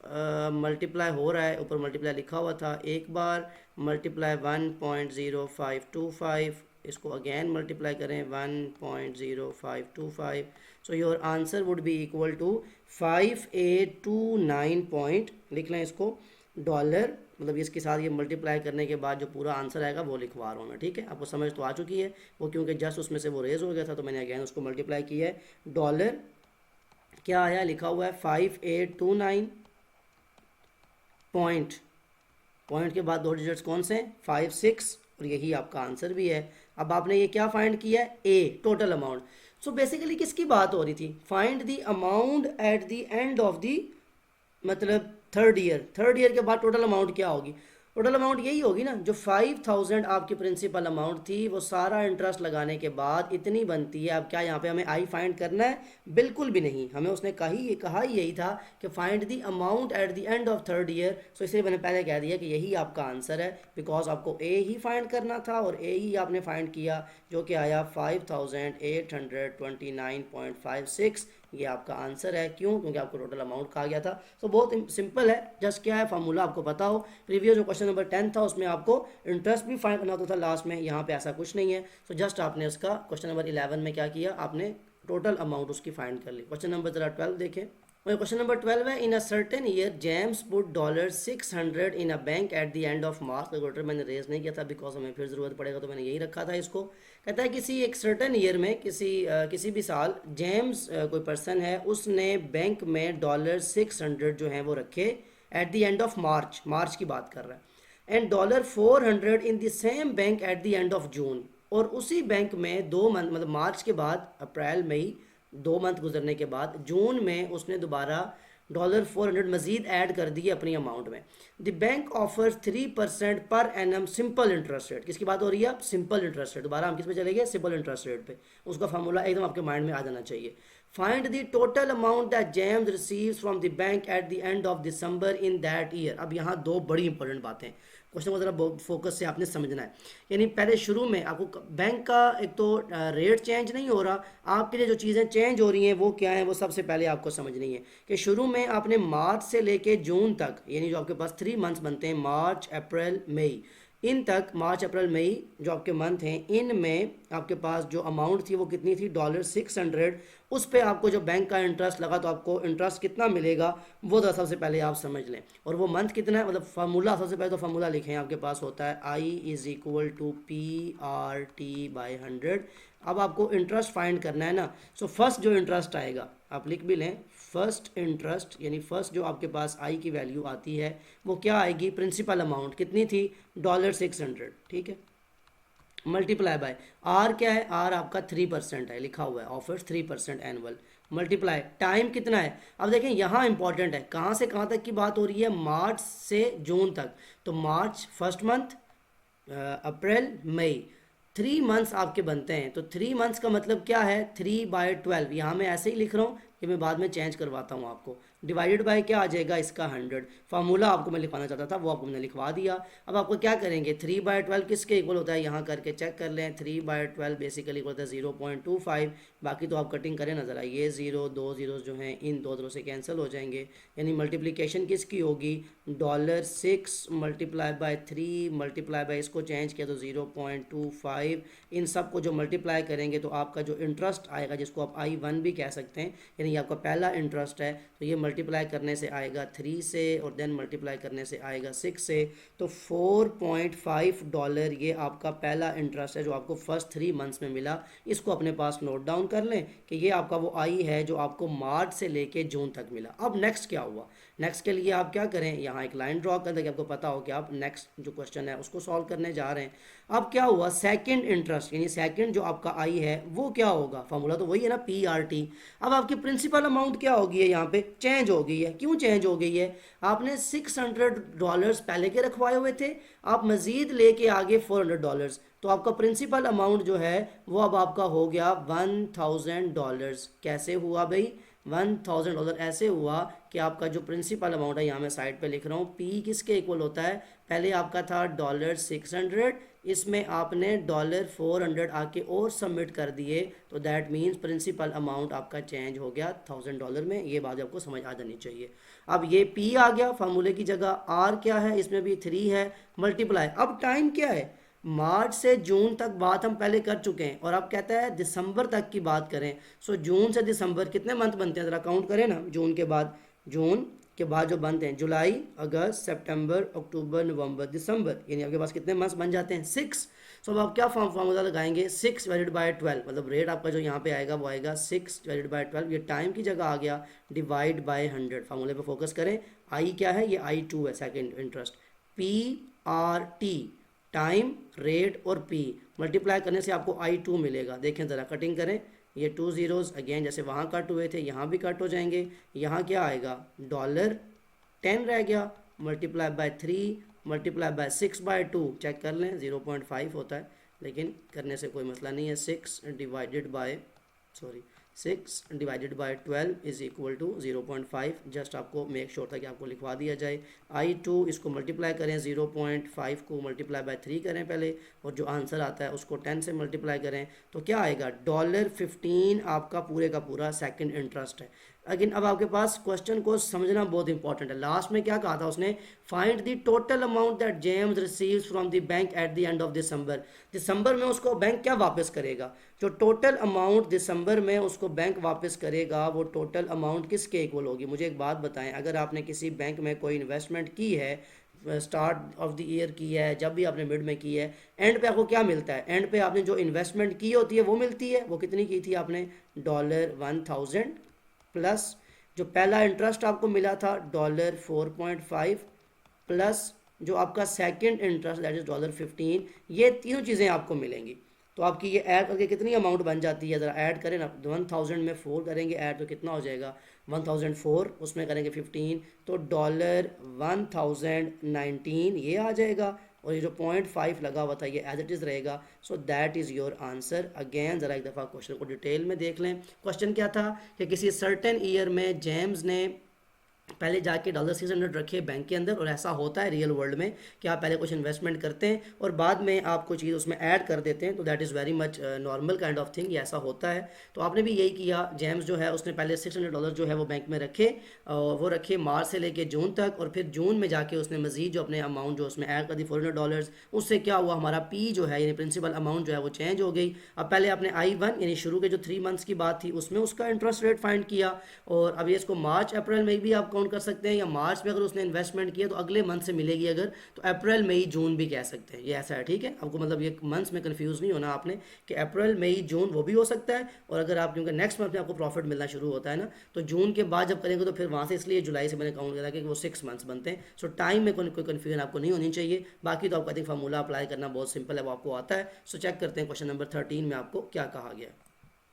मल्टीप्लाई हो रहा है, ऊपर मल्टीप्लाई लिखा हुआ था, एक बार मल्टीप्लाई 1.0525, इसको अगेन मल्टीप्लाई करें 1.0525। So your answer would be equal to 5829 लिख लें इसको डॉलर, मतलब इसके साथ ये मल्टीप्लाई करने के बाद जो पूरा आंसर आएगा वो लिखवा रहा हूँ मैं, ठीक है। आपको समझ तो आ चुकी है वो, क्योंकि जस्ट उसमें से वो रेज हो गया था तो मैंने अगेन उसको मल्टीप्लाई किया है। डॉलर क्या आया, लिखा हुआ है 5829 पॉइंट के बाद 2 डिजिट्स कौन से, 56, और यही आपका आंसर भी है। अब आपने ये क्या फाइंड किया है, ए टोटल अमाउंट। सो बेसिकली किसकी बात हो रही थी, find the amount at the end of the मतलब 3rd ईयर। 3rd ईयर के बाद टोटल अमाउंट क्या होगी। टोटल अमाउंट यही होगी ना, जो 5000 आपकी प्रिंसिपल अमाउंट थी वो सारा इंटरेस्ट लगाने के बाद इतनी बनती है। अब क्या यहाँ पे हमें आई फाइंड करना है? बिल्कुल भी नहीं, हमें उसने कहा ही यही था कि find the amount at the end of third year. So इसलिए मैंने पहले कह दिया कि यही आपका आंसर है, बिकॉज आपको ए ही फाइंड करना था और ए ही आपने फाइंड किया, जो कि आया 5829.56। ये आपका आंसर है। क्यों? क्योंकि आपको टोटल अमाउंट कहा गया था। सो बहुत सिंपल है, जस्ट क्या है फार्मूला आपको पता हो। प्रीवियस जो क्वेश्चन नंबर 10 था उसमें आपको इंटरेस्ट भी फाइंड करना होता था लास्ट में, यहाँ पे ऐसा कुछ नहीं है। सो जस्ट आपने उसका क्वेश्चन नंबर 11 में क्या किया, आपने टोटल अमाउंट उसकी फाइंड कर ली। क्वेश्चन नंबर जरा 12 देखें। क्वेश्चन नंबर 12 है, in a certain year James put $600 in a bank at the end of March. Calculator मैंने रेज नहीं किया था बिकॉज हमें फिर ज़रूरत पड़ेगा, तो मैंने यही रखा था इसको। कहता है किसी एक सर्टेन ईयर में, किसी भी साल, जेम्स कोई पर्सन है, उसने बैंक में $600 जो हैं वो रखे एट द एंड ऑफ मार्च की बात कर रहा है, and $400 in the same bank at the end of June. और उसी बैंक में 2 मंथ, मतलब मार्च के बाद अप्रैल मई 2 मंथ गुजरने के बाद जून में उसने दोबारा $400 मजीद ऐड कर दिए अपनी अमाउंट में। The bank offers 3% per annum simple interest rate. किसकी बात हो रही है? Simple interest rate. दोबारा हम किस पे चलेंगे? सिंपल इंटरेस्ट रेट पे। उसका फार्मूला एकदम आपके माइंड में आ जाना चाहिए। Find the total amount that James receives from the bank at the end of December in that year. अब यहाँ 2 बड़ी इंपॉर्टेंट बातें, क्वेश्चन को ज़रा फोकस से आपने समझना है। यानी पहले शुरू में आपको बैंक का एक तो रेट चेंज नहीं हो रहा, आपके लिए जो चीज़ें चेंज हो रही हैं वो क्या है, वो सबसे पहले आपको समझनी है। कि शुरू में आपने मार्च से लेके जून तक, यानी जो आपके पास 3 मंथ्स बनते हैं, मार्च अप्रैल मई, इन तक, मार्च अप्रैल मई जो आपके मंथ हैं, इनमें आपके पास जो अमाउंट थी वो कितनी थी? $600। उस पे आपको जो बैंक का इंटरेस्ट लगा, तो आपको इंटरेस्ट कितना मिलेगा वो तो सबसे पहले आप समझ लें। और वो मंथ कितना है, मतलब फार्मूला, सबसे पहले तो फार्मूला लिखें, आपके पास होता है I = PRT/100। अब आपको इंटरेस्ट फाइंड करना है ना। सो फर्स्ट जो इंटरेस्ट आएगा, आप लिख भी लें, फर्स्ट इंटरेस्ट, यानी फर्स्ट जो आपके पास आई की वैल्यू आती है वो क्या आएगी? प्रिंसिपल अमाउंट कितनी थी? $600, ठीक है, मल्टीप्लाई बाय आर। क्या है? आर आपका 3% है, लिखा हुआ है, ऑफर्स 3% एनुअल, मल्टीप्लाई टाइम कितना है। अब देखें यहाँ इंपॉर्टेंट है, कहाँ से कहाँ तक की बात हो रही है? मार्च से जून तक। तो मार्च फर्स्ट मंथ, अप्रैल मई, 3 मंथ्स आपके बनते हैं। तो 3 मंथ्स का मतलब क्या है? 3/12। यहाँ मैं ऐसे ही लिख रहा हूँ कि मैं बाद में चेंज करवाता हूँ आपको। डिवाइडेड बाय क्या आ जाएगा इसका? 100। फार्मूला आपको मैं लिखवाना चाहता था, वो आपको मैंने लिखवा दिया। अब आपको क्या करेंगे? 3/12 किसके इक्वल होता है? यहाँ करके चेक कर लें। 3/12 बेसिकली इक्वल होता है 0.25। बाकी तो आप कटिंग करें ना ज़रा, ये 2 जीरोज जो हैं इन 2 से कैंसिल हो जाएंगे। यानी मल्टीप्लिकेशन किसकी होगी? $6 मल्टीप्लाई बाय 3 मल्टीप्लाई बाय इसको चेंज किया तो 0.25। इन सब को जो मल्टीप्लाई करेंगे तो आपका जो इंटरेस्ट आएगा, जिसको आप I1 भी कह सकते हैं, यानी ये आपका पहला इंटरेस्ट है, तो ये मल्टीप्लाई करने से आएगा 3 से, और देन मल्टीप्लाई करने से आएगा 6 से। तो $4.5 ये आपका पहला इंटरेस्ट है जो आपको फर्स्ट 3 मंथ्स में मिला। इसको अपने पास नोट डाउन कर लें कि ये आपका वो आई है जो आपको मार्च से लेके जून तक मिला। अब नेक्स्ट क्या हुआ? नेक्स्ट के लिए आप क्या करें, यहाँ एक लाइन ड्रॉ कर दें कि आपको पता हो कि आप नेक्स्ट जो क्वेश्चन है उसको सॉल्व करने जा रहे हैं। अब क्या हुआ? सेकंड इंटरेस्ट, यानी सेकंड जो आपका आई है वो क्या होगा? फार्मूला तो वही है ना, PRT। अब आपकी प्रिंसिपल अमाउंट क्या होगी है? यहाँ पे चेंज हो गई है। क्यों चेंज हो गई है? आपने $600 पहले के रखवाए हुए थे, आप मजीद लेके आगे $400, तो आपका प्रिंसिपल अमाउंट जो है वो अब आपका हो गया $1000। कैसे हुआ भाई? $1000 ऐसे हुआ कि आपका जो प्रिंसिपल अमाउंट है, यहाँ मैं साइड पे लिख रहा हूँ, P किसके इक्वल होता है? पहले आपका था $600, इसमें आपने $400 आके और सबमिट कर दिए, तो दैट मीन्स प्रिंसिपल अमाउंट आपका चेंज हो गया $1000 में। ये बात आपको समझ आ जानी चाहिए। अब ये P आ गया फार्मूले की जगह, R क्या है? इसमें भी 3 है, मल्टीप्लाई। अब टाइम क्या है? मार्च से जून तक बात हम पहले कर चुके हैं, और अब कहता है दिसंबर तक की बात करें। सो जून से दिसंबर कितने मंथ बनते हैं? ज़रा काउंट करें ना। जून के बाद जो बनते हैं, जुलाई, अगस्त, सितंबर, अक्टूबर, नवंबर, दिसंबर, यानी आपके पास कितने मंथ्स बन जाते हैं? 6। सो अब आप क्या फार्मूला लगाएंगे? 6/12, मतलब रेट आपका जो यहाँ पे आएगा वो आएगा 6/12। ये टाइम की जगह आ गया, डिवाइड बाय 100। फार्मूले पे फोकस करें। आई क्या है? ये I2 है, second interest. PRT, time, rate और P मल्टीप्लाई करने से आपको I2 मिलेगा। देखें ज़रा, कटिंग करें, ये 2 जीरोज़ अगेन जैसे वहाँ कट हुए थे यहाँ भी कट हो जाएंगे। यहाँ क्या आएगा? $10 रह गया, multiply by 3 multiply by 6/2, check कर लें 0.5 होता है, लेकिन करने से कोई मसला नहीं है। 6 divided by 12 is equal to 0.5। Just आपको मेक श्योर था कि आपको लिखवा दिया जाए। I2 इसको मल्टीप्लाई करें, 0.5 को मल्टीप्लाई बाय 3 करें पहले, और जो आंसर आता है उसको 10 से मल्टीप्लाई करें तो क्या आएगा, $15 आपका पूरे का पूरा सेकंड इंटरेस्ट है। अगेन अब आपके पास क्वेश्चन को समझना बहुत इंपॉर्टेंट है। लास्ट में क्या कहा था उसने, find the total amount that James receives from the bank at the end of December में उसको बैंक क्या वापस करेगा, जो टोटल अमाउंट दिसंबर में उसको बैंक वापस करेगा वो टोटल अमाउंट किसके इक्वल होगी। मुझे एक बात बताएं, अगर आपने किसी बैंक में कोई इन्वेस्टमेंट की है, स्टार्ट ऑफ द ईयर की है, जब भी आपने मिड में की है, एंड पे आपको क्या मिलता है, एंड पे आपने जो इन्वेस्टमेंट की होती है वो मिलती है। वो कितनी की थी आपने, $1000 प्लस जो पहला इंटरेस्ट आपको मिला था $4.5 प्लस जो आपका सेकंड इंटरेस्ट दैट इज $15, ये तीनों चीज़ें आपको मिलेंगी। तो आपकी ये ऐड करके कितनी अमाउंट बन जाती है, ज़रा ऐड करें ना, 1000 में 4 करेंगे ऐड तो कितना हो जाएगा 1004, उसमें करेंगे 15 तो $1019 ये आ जाएगा, और ये जो 0.5 लगा हुआ था ये एज इट इज़ रहेगा। So that is your answer. Again ज़रा एक दफ़ा क्वेश्चन को डिटेल में देख लें। क्वेश्चन क्या था कि किसी सर्टेन ईयर में जेम्स ने पहले जाके $600 रखे बैंक के अंदर, और ऐसा होता है रियल वर्ल्ड में कि आप पहले कुछ इन्वेस्टमेंट करते हैं और बाद में आप कोई चीज़ उसमें ऐड कर देते हैं, तो that is very much normal kind of thing, ये ऐसा होता है। तो आपने भी यही किया, जेम्स जो है उसने पहले $600 जो है वो बैंक में रखे, और वो रखे मार्च से लेके जून तक, और फिर जून में जाके उसने मजीद जो अपने अमाउंट जो उसमें ऐड कर दी $400, उससे क्या हुआ, हमारा पी जो है यानी प्रिंसिपल अमाउंट जो है वो चेंज हो गई। अब पहले आपने I1 यानी शुरू के जो 3 मंथ्स की बात थी उसमें उसका इंटरेस्ट रेट फाइंड किया, और अब ये इसको मार्च अप्रैल में भी आप काउंट कर सकते हैं, या मार्च में अगर उसने इन्वेस्टमेंट किया तो अगले मंथ से मिलेगी, अगर तो अप्रैल मई जून भी कह सकते हैं, ये ऐसा है, ठीक है। आपको मतलब ये मंथ्स में कंफ्यूज नहीं होना आपने कि अप्रैल मई जून वो भी हो सकता है, और अगर आप क्योंकि नेक्स्ट मंथ में आपको प्रॉफिट मिलना शुरू होता है ना, तो जून के बाद जब करेंगे तो फिर वहाँ से, इसलिए जुलाई से मैंने काउंट करा कि वो 6 मंथ्स बनते हैं। सो टाइम में कोई कन्फ्यूजन आपको नहीं होनी चाहिए। बाकी तो आपका आई थिंक फार्मूला अप्लाई करना बहुत सिंपल है, वो आपको आता है। सो चेक करते हैं क्वेश्चन नंबर 13 में आपको क्या कहा गया।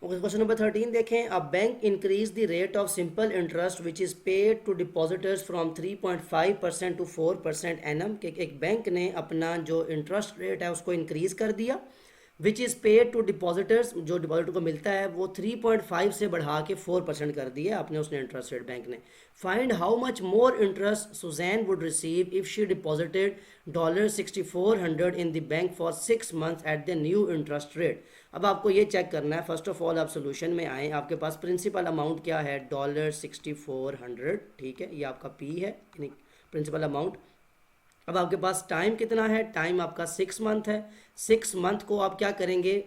क्वेश्चन नंबर 13 देखें, a bank increase the rate of simple interest which is paid to depositors from 3.5% to 4% annum, कि एक बैंक ने अपना जो इंटरेस्ट रेट है उसको इंक्रीज़ कर दिया, which is paid to depositors, जो डिपॉजिटर को मिलता है वो 3.5 से बढ़ा के 4% कर दिया आपने, उसने इंटरेस्ट रेट बैंक ने। Find how much more interest Susan would receive if she deposited $6400 in the bank for 6 months at the new interest rate. अब आपको ये चेक करना है, फर्स्ट ऑफ ऑल आप सोल्यूशन में आए, आपके पास प्रिंसिपल अमाउंट क्या है, $6400, ठीक है, ये आपका पी है यानी प्रिंसिपल अमाउंट। अब आपके पास टाइम कितना है, टाइम आपका 6 मंथ है। 6 मंथ को आप क्या करेंगे,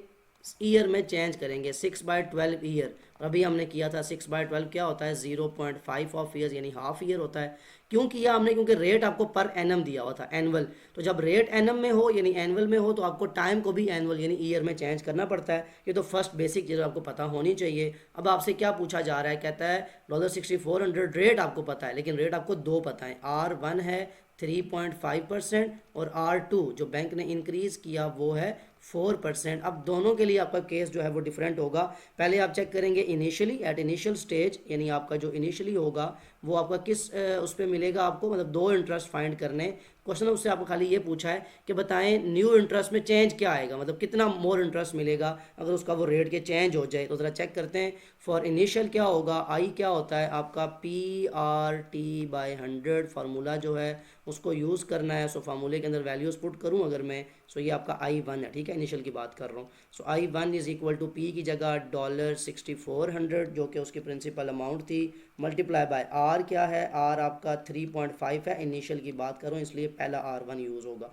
ईयर में चेंज करेंगे, 6/12 ईयर। और अभी हमने किया था 6/12 क्या होता है, 0.5 ऑफ ईयर यानी हाफ ईयर होता है। क्यों किया हमने, क्योंकि रेट आपको पर एनम दिया हुआ था, एनुअल। तो जब रेट एनम में हो यानी एनुअल में हो तो आपको टाइम को भी एनुअल यानी ईयर में चेंज करना पड़ता है। ये तो फर्स्ट बेसिक चीज़ आपको पता होनी चाहिए। अब आपसे क्या पूछा जा रहा है, कहता है $6400 रेट आपको पता है, लेकिन रेट आपको दो पता है, R1 है 3.5% और R2 जो बैंक ने इंक्रीज़ किया वो है 4%। अब दोनों के लिए आपका केस जो है वो डिफरेंट होगा। पहले आप चेक करेंगे इनिशियली, एट इनिशियल स्टेज, यानी आपका जो इनिशियली होगा वो आपका किस उस पर मिलेगा आपको, मतलब दो इंटरेस्ट फाइंड करने। क्वेश्चन उससे आपको खाली ये पूछा है कि बताएं न्यू इंटरेस्ट में चेंज क्या आएगा, मतलब कितना मोर इंटरेस्ट मिलेगा अगर उसका वो रेट के चेंज हो जाए। तो ज़रा चेक करते हैं। फॉर इनिशियल क्या होगा, आई क्या होता है आपका PRT/100 फार्मूला जो है उसको यूज़ करना है। सो फार्मूले के अंदर वैल्यूज़ पुट करूँ अगर मैं, सो ये आपका I1 है, ठीक है, इनिशियल की बात कर रहा हूँ। So I1 is equal to P की जगह $6400 जो कि उसकी प्रिंसिपल अमाउंट थी, मल्टीप्लाई बाय R क्या है, R आपका 3.5 है, इनिशियल की बात करूँ इसलिए पहला R1 यूज़ होगा,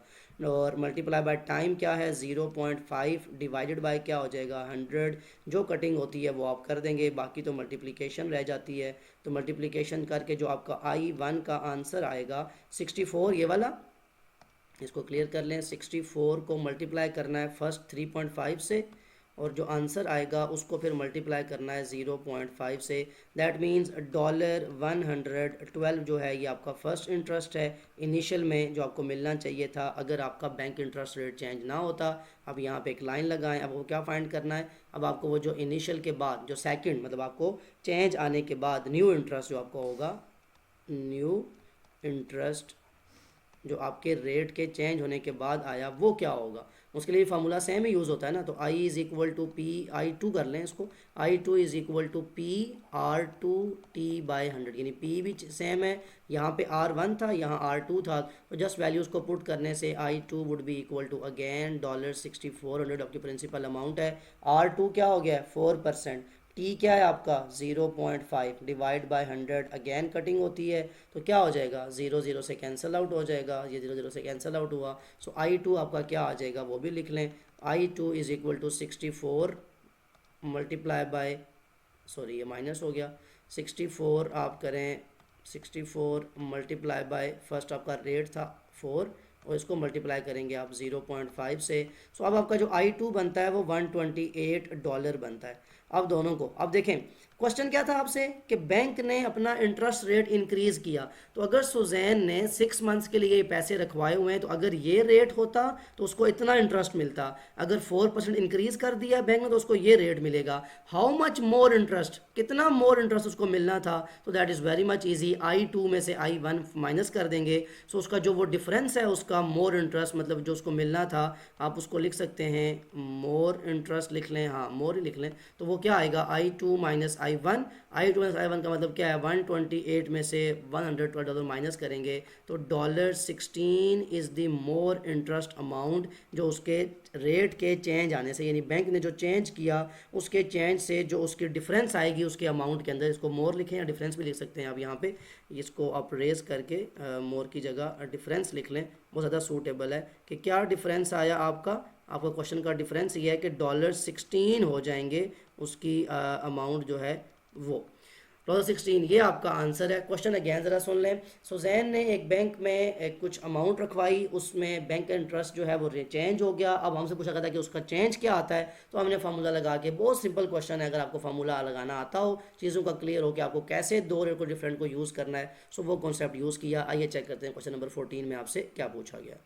और मल्टीप्लाई बाय टाइम क्या है 0.5 डिवाइडेड बाय क्या हो जाएगा 100, जो कटिंग होती है वो आप कर देंगे, बाकी तो मल्टीप्लिकेशन रह जाती है। तो मल्टीप्लिकेशन करके जो आपका I1 का आंसर आएगा 64, ये वाला इसको क्लियर कर लें, 64 को मल्टीप्लाई करना है फर्स्ट 3.5 से, और जो आंसर आएगा उसको फिर मल्टीप्लाई करना है 0.5 से। दैट मीन्स $112 जो है ये आपका फर्स्ट इंटरेस्ट है इनिशियल में जो आपको मिलना चाहिए था अगर आपका बैंक इंटरेस्ट रेट चेंज ना होता। अब यहाँ पे एक लाइन लगाएं, अब वो क्या फाइंड करना है, अब आपको वो जो इनिशियल के बाद जो सेकंड मतलब आपको चेंज आने के बाद न्यू इंटरेस्ट जो आपको होगा, न्यू इंटरेस्ट जो आपके रेट के चेंज होने के बाद आया वो क्या होगा। उसके लिए फार्मूला सेम ही यूज़ होता है ना, तो I is equal to P I2 कर लें इसको, I2 is equal to PR2T/100, यानी P भी सेम है, यहाँ पे R1 था यहाँ R2 था, तो जस्ट वैल्यूज़ को पुट करने से I2 would be equal to again $6400 आपकी प्रिंसिपल अमाउंट है। R2 क्या हो गया 4%, टी क्या है आपका 0.5 डिवाइड बाय 100, अगेन कटिंग होती है तो क्या हो जाएगा 0 0 से कैंसिल आउट हो जाएगा, ये 0 0 से कैंसिल आउट हुआ। सो I2 आपका क्या आ जाएगा वो भी लिख लें, I2 is equal to 64 multiply by, sorry ये माइनस हो गया, 64 आप करें 64 मल्टीप्लाई बाय, फर्स्ट आपका रेट था 4 और इसको मल्टीप्लाई करेंगे आप 0.5 से। सो अब आपका जो I2 बनता है वो $128 बनता है। अब दोनों को अब देखें, क्वेश्चन क्या था आपसे कि बैंक ने अपना इंटरेस्ट रेट इंक्रीज किया, तो अगर सुजैन ने 6 मंथ्स के लिए ये पैसे रखवाए हुए हैं तो अगर ये रेट होता तो उसको इतना इंटरेस्ट मिलता, अगर 4% इंक्रीज कर दिया बैंक ने तो उसको ये रेट मिलेगा। हाउ मच मोर इंटरेस्ट, कितना मोर इंटरेस्ट उसको मिलना था, तो that is very much easy, I2 में से I1 माइनस कर देंगे। सो उसका जो वो डिफरेंस है उसका मोर इंटरेस्ट मतलब जो उसको मिलना था, आप उसको लिख सकते हैं मोर इंटरेस्ट लिख लें, हाँ मोर ही लिख लें, तो वो क्या आएगा I2 minus I1, I2 minus I1 का मतलब क्या है 128 में से $112 माइनस करेंगे तो $16 is the more interest amount जो उसके रेट के चेंज आने से, यानी बैंक ने जो चेंज किया उसके चेंज से जो उसकी डिफरेंस आएगी उसके अमाउंट के अंदर, इसको मोर लिखें या डिफरेंस भी लिख सकते हैं आप यहाँ पे, इसको आप रेज करके मोर की जगह डिफरेंस लिख लें, बहुत ज़्यादा सूटेबल है कि क्या डिफरेंस आया आपका क्वेश्चन का डिफरेंस ये है कि $16 हो जाएंगे उसकी अमाउंट जो है वो $16, ये आपका आंसर है। क्वेश्चन अगेन ज़रा सुन लें, सुजैन ने एक बैंक में कुछ अमाउंट रखवाई, उसमें बैंक का इंटरेस्ट जो है वो चेंज हो गया, अब हमसे पूछा गया था कि उसका चेंज क्या आता है, तो हमने फार्मूला लगा के, बहुत सिंपल क्वेश्चन है, अगर आपको फार्मूला लगाना आता हो, चीज़ों का क्लियर हो कि आपको कैसे दो रेट को डिफरेंट को यूज़ करना है, सो वो कॉन्सेप्ट यूज़ किया। आइए चेक करते हैं क्वेश्चन नंबर 14 में आपसे क्या पूछा गया।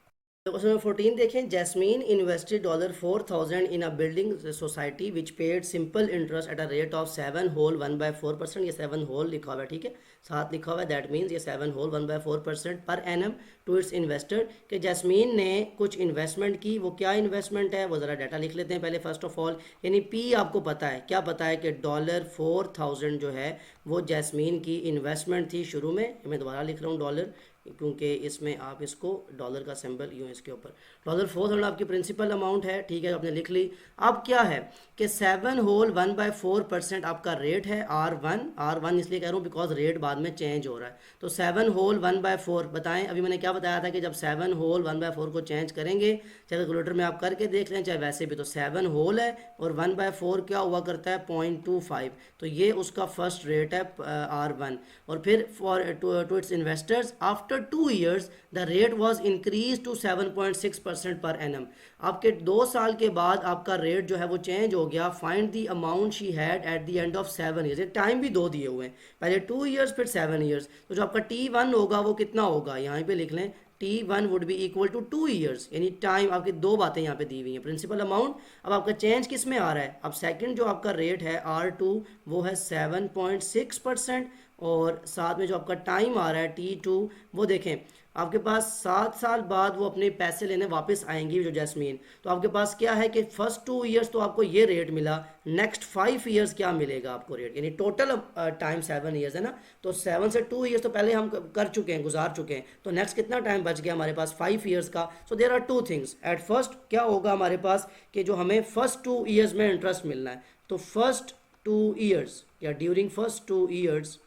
क्वेश्चन नंबर 14 देखें, Jasmine invested $4,000 in a building society which paid simple interest at a rate of 7 whole 1/4%, ये 7 होल लिखा हुआ है, ठीक है साथ लिखा हुआ है, दैट मीन्स ये 7 whole 1/4% per annum to its investor, कि जैस्मीन ने कुछ इन्वेस्टमेंट की, वो क्या इन्वेस्टमेंट है वो ज़रा डाटा लिख लेते हैं पहले फर्स्ट ऑफ ऑल, यानी पी आपको पता है, क्या पता है कि $4,000 जो है वो जैस्मीन की इन्वेस्टमेंट थी शुरू में, मैं दोबारा लिख रहा हूँ डॉलर क्योंकि इसमें आप इसको डॉलर का सिंबल यूँ इसके ऊपर, $4,000 आपकी प्रिंसिपल अमाउंट है, ठीक है आपने लिख ली। अब क्या है कि 7 होल 1/4% आपका रेट है R1 इसलिए कह रहा हूँ बिकॉज रेट बाद में चेंज हो रहा है, तो 7 होल 1/4 बताएं, अभी मैंने क्या बताया था कि जब 7 होल 1/4 को चेंज करेंगे, चाहे कैलकुलेटर में आप करके देख लें चाहे वैसे भी, तो 7 होल है और 1/4 क्या हुआ करता है 0.25, तो ये उसका फर्स्ट रेट है R1, और फिर for to its investors after 2 years the rate was increased to 7.6% per annum, आपके 2 साल के बाद आपका रेट जो है वो चेंज हो गया। Find the amount she had eight the end of 7 years, time भी 2 दिए हुए हैं, पहले 2 years फिर 7 years, तो जो आपका T1 होगा वो कितना होगा यहाँ पे लिख लें, T1 would be equal to 2 years, यानी टाइम आपकी दो बातें यहाँ पे दी हुई हैं, प्रिंसिपल अमाउंट। अब आपका चेंज किस में आ रहा है, अब सेकंड जो आपका रेट है R2 वो है 7.6% और साथ में जो आपका टाइम आ रहा है T2 वो देखें आपके पास 7 साल बाद वो अपने पैसे लेने वापस आएंगी जो जैस्मीन, तो आपके पास क्या है कि फर्स्ट 2 years तो आपको ये रेट मिला, नेक्स्ट 5 years क्या मिलेगा आपको रेट, यानी टोटल टाइम 7 years है ना, तो 7 से 2 years तो पहले हम कर चुके हैं, गुजार चुके हैं, तो नेक्स्ट कितना टाइम बच गया हमारे पास 5 years का। So there are 2 things, at first क्या होगा हमारे पास कि जो हमें फर्स्ट 2 years में इंटरेस्ट मिलना है, तो फर्स्ट 2 years या ड्यूरिंग फर्स्ट 2 years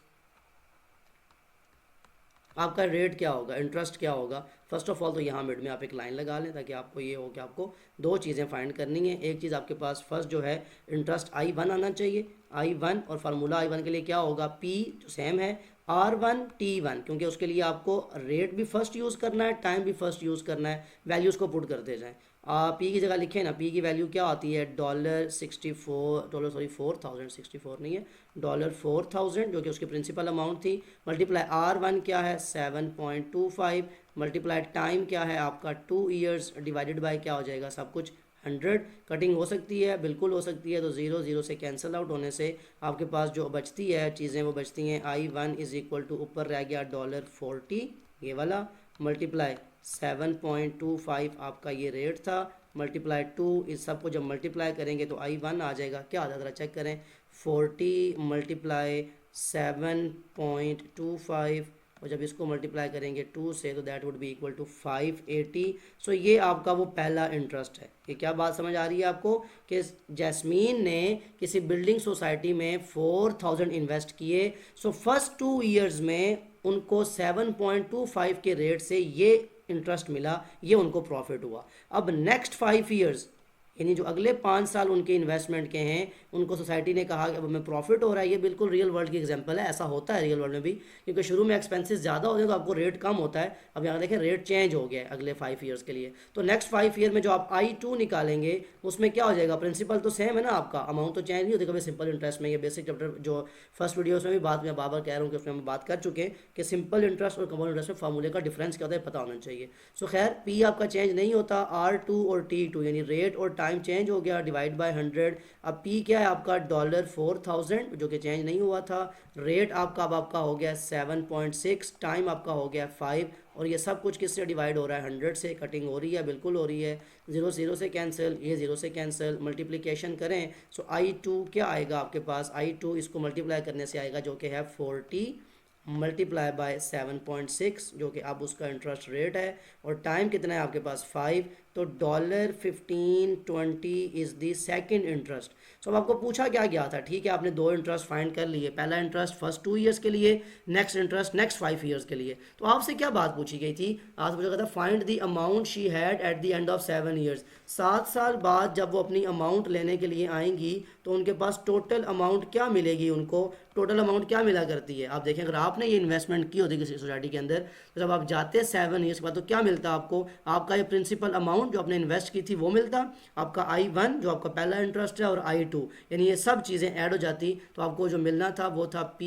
आपका रेट क्या होगा, इंटरेस्ट क्या होगा। फर्स्ट ऑफ ऑल तो यहाँ मिड में आप एक लाइन लगा लें ताकि आपको ये हो कि आपको दो चीज़ें फाइंड करनी है, एक चीज़ आपके पास फर्स्ट जो है इंटरेस्ट I1 आना चाहिए, I1 और फार्मूला I1 के लिए क्या होगा P जो सेम है R1 T1, क्योंकि उसके लिए आपको रेट भी फर्स्ट यूज़ करना है, टाइम भी फर्स्ट यूज़ करना है, वैल्यूज़ को पुट करते जाएँ। पी की जगह लिखें ना, पी की वैल्यू क्या आती है $4,000 नहीं है $4,000 जो कि उसकी प्रिंसिपल अमाउंट थी, मल्टीप्लाई R1 क्या है 7.25, मल्टीप्लाई टाइम क्या है आपका 2 years डिवाइडेड बाय क्या हो जाएगा सब कुछ 100, कटिंग हो सकती है बिल्कुल हो सकती है, तो 0 0 से कैंसिल आउट होने से आपके पास जो बचती है चीज़ें वो बचती हैं I1 इज़ इक्वल टू ऊपर रह गया $40 ये वाला, मल्टीप्लाई 7.25 आपका ये रेट था, मल्टीप्लाई 2, इस सब को जब मल्टीप्लाई करेंगे तो I1 आ जाएगा, क्या आ जाएगा ज़रा चेक करें, 40 मल्टीप्लाई 7.25, और जब इसको मल्टीप्लाई करेंगे 2 से तो that would be equal to 580। So ये आपका वो पहला इंटरेस्ट है। ये क्या बात समझ आ रही है आपको कि जैस्मीन ने किसी बिल्डिंग सोसाइटी में 4000 इन्वेस्ट किए, सो फर्स्ट 2 ईयर्स में उनको 7.25 के रेट से ये इंटरेस्ट मिला, ये उनको प्रॉफिट हुआ। अब नेक्स्ट 5 ईयर्स यानी जो अगले 5 साल उनके इन्वेस्टमेंट के हैं, उनको सोसाइटी ने कहा कि अब हमें प्रॉफिट हो रहा है। ये बिल्कुल रियल वर्ल्ड की एग्जांपल है, ऐसा होता है रियल वर्ल्ड में भी, क्योंकि शुरू में एक्सपेंसेस ज़्यादा होते हैं तो आपको रेट कम होता है। अब यहाँ देखें रेट चेंज हो गया है अगले 5 ईयर्स के लिए, तो नेक्स्ट 5 ईयर में जो आप I2 निकालेंगे उसमें क्या हो जाएगा, प्रिंसिपल तो सेम है ना आपका, अमाउंट तो चेंज नहीं होती कभी सिंपल इंटरेस्ट में। ये बेसिक चैप्टर जो फर्स्ट वीडियोस में भी बात मैं बार बार कह रहा हूँ कि उसमें हम बात कर चुके हैं कि सिंपल इंटरेस्ट और कंपाउंड इंटरेस्ट में फार्मूले का डिफरेंस क्या होता है पता होना चाहिए। सो खैर P आपका चेंज नहीं होता, R2 और T2 यानी रेट और टाइम चेंज हो गया, डिवाइड बाय 100। अब P क्या है आपका $4000 जो कि चेंज नहीं हुआ था, रेट आपका अब आपका हो गया 7.6, टाइम आपका हो गया 5, और ये सब कुछ किससे डिवाइड हो रहा है, 100 से। कटिंग हो रही है, बिल्कुल हो रही है, 0 0 से कैंसिल, ये 0 से कैंसिल, मल्टीप्लिकेशन करें सो I2 क्या आएगा आपके पास, I2 इसको मल्टीप्लाई करने से आएगा जो कि है 40 मल्टीप्लाई बाय 7.6 जो कि अब उसका इंटरेस्ट रेट है, और टाइम कितना है आपके पास 5, तो $15.20 इज़ दी सेकेंड इंटरेस्ट। सो अब आपको पूछा क्या गया था, ठीक है आपने 2 इंटरेस्ट फाइंड कर लिए, पहला इंटरेस्ट फर्स्ट 2 ईयर्स के लिए, नेक्स्ट इंटरेस्ट नेक्स्ट 5 ईयर्स के लिए। तो आपसे क्या बात पूछी गई थी, आपसे पूछा गया था find the amount she had eight the end of 7 years. 7 साल बाद जब वो अपनी अमाउंट लेने के लिए आएंगी तो उनके पास टोटल अमाउंट क्या मिलेगी, उनको टोटल अमाउंट क्या मिला करती है। आप देखें अगर आपने ये इन्वेस्टमेंट की होती किसी सोसाइटी के अंदर, तो जब आप जाते 7 ईयर्स के बाद तो क्या मिलता आपको, आपका ये प्रिंसिपल अमाउंट जो आपने इन्वेस्ट की थी वो मिलता, आपका I1 जो आपका पहला इंटरेस्ट है और I2, यानी ये सब चीज़ें ऐड हो जाती, तो आपको जो मिलना था वो था P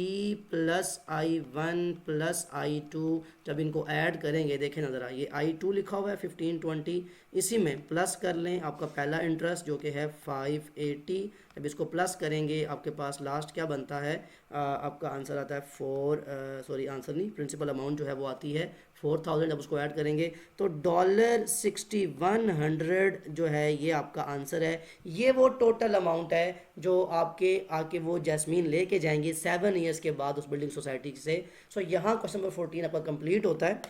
plus I1 plus I2। जब इनको ऐड करेंगे देखें ना ज़रा, ये I2 लिखा हुआ है 1520, इसी में प्लस कर लें आपका पहला इंटरेस्ट जो कि है 580। जब इसको प्लस करेंगे आपके पास लास्ट क्या बनता है, आपका आंसर आता है आंसर नहीं, प्रिंसिपल अमाउंट जो है वो आती है 4000। जब उसको ऐड करेंगे तो $6100 जो है ये आपका आंसर है। ये वो टोटल अमाउंट है जो आपके आके वो जैस्मीन लेके जाएंगी 7 ईयर्स के बाद उस बिल्डिंग सोसाइटी से। सो यहाँ क्वेश्चन नंबर 14 आपका कंप्लीट होता है।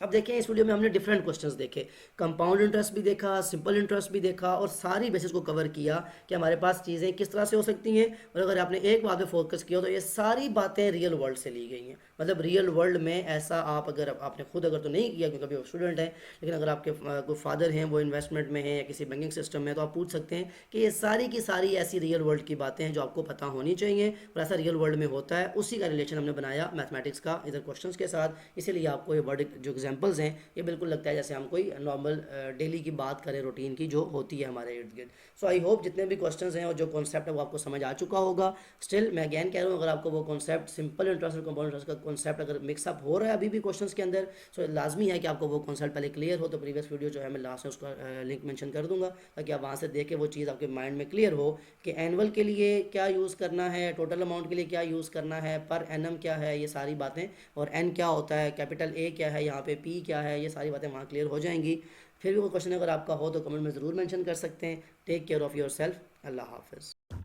अब देखें इस वीडियो में हमने डिफरेंट क्वेश्चंस देखे, कंपाउंड इंटरेस्ट भी देखा, सिंपल इंटरेस्ट भी देखा, और सारी बेसिस को कवर किया कि हमारे पास चीज़ें किस तरह से हो सकती हैं। और अगर आपने एक बात पे फोकस किया तो ये सारी बातें रियल वर्ल्ड से ली गई हैं, मतलब रियल वर्ल्ड में ऐसा आप अगर आपने खुद अगर तो नहीं किया क्योंकि अभी स्टूडेंट हैं, लेकिन अगर आपके कोई फादर हैं वो इन्वेस्टमेंट में हैं या किसी बैंकिंग सिस्टम में, तो आप पूछ सकते हैं कि ये सारी की सारी ऐसी रियल वर्ल्ड की बातें हैं जो आपको पता होनी चाहिए, और ऐसा रियल वर्ल्ड में होता है। उसी का रिलेशन हमने बनाया मैथमेटिक्स का इधर क्वेश्चंस के साथ, इसीलिए आपको ये वर्ड जो एग्जाम्पल्स हैं ये बिल्कुल लगता है जैसे हम कोई नॉर्मल डेली की बात करें, रूटीन की जो होती है हमारे इर्द गिर्द। सो आई होप जितने भी क्वेश्चंस हैं और जो कॉन्सेप्ट है वो आपको समझ आ चुका होगा। स्टिल मैं अगेन कह रहा हूँ, अगर आपको वो कॉन्सेप्ट सिंपल इंटरेस्ट और कंपाउंड इंटरेस्ट का कॉन्सेप्ट अगर मिक्सअप हो रहा है अभी भी क्वेश्चंस के अंदर, सो लाजमी है कि आपको वो कॉन्सेप्ट पहले क्लियर हो। तो प्रीवियस वीडियो जो है मैं लास्ट में उसका लिंक मेंशन कर दूंगा ताकि आप वहाँ से देखें वो चीज़ आपके माइंड में क्लियर हो कि एनुअल के लिए क्या यूज़ करना है, टोटल अमाउंट के लिए क्या यूज़ करना है, पर एनम क्या है, ये सारी बातें, और एन क्या होता है, कैपिटल ए क्या है, यहाँ पे पी क्या है, ये सारी बातें वहाँ क्लियर हो जाएंगी। फिर भी कोई क्वेश्चन अगर आपका हो तो कमेंट में ज़रूर मेंशन कर सकते हैं। Take care of yourself, अल्लाह हाफिज़।